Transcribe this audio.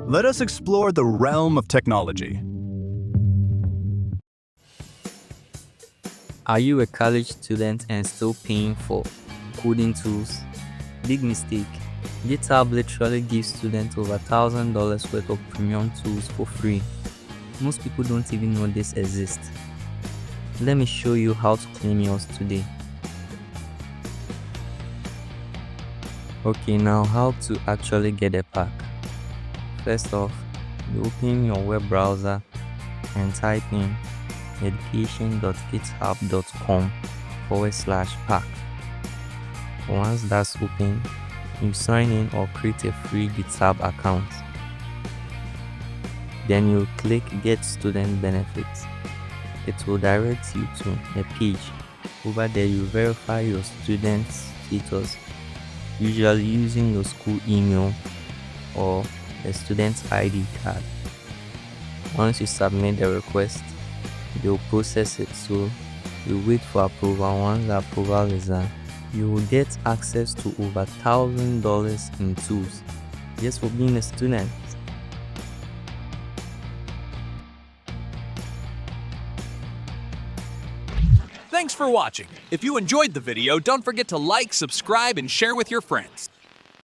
Let us explore the realm of technology. Are you a college student and still paying for coding tools? Big mistake. GitHub literally gives students over $1,000 worth of premium tools for free. Most people don't even know this exists. Let me show you how to claim yours today. Okay, now how to actually get a pack. First off, you open your web browser and type in education.github.com/pack. Once that's open, you sign in or create a free GitHub account. Then you click Get Student Benefits. It will direct you to a page. Over there, you verify your student's status, usually using your school email or a student's ID card. Once you submit the request, they'll process it, so you wait for approval. Once the approval is done, you will get access to over $1,000 in tools just for being a student. Thanks for watching. If you enjoyed the video, don't forget to like, subscribe, and share with your friends.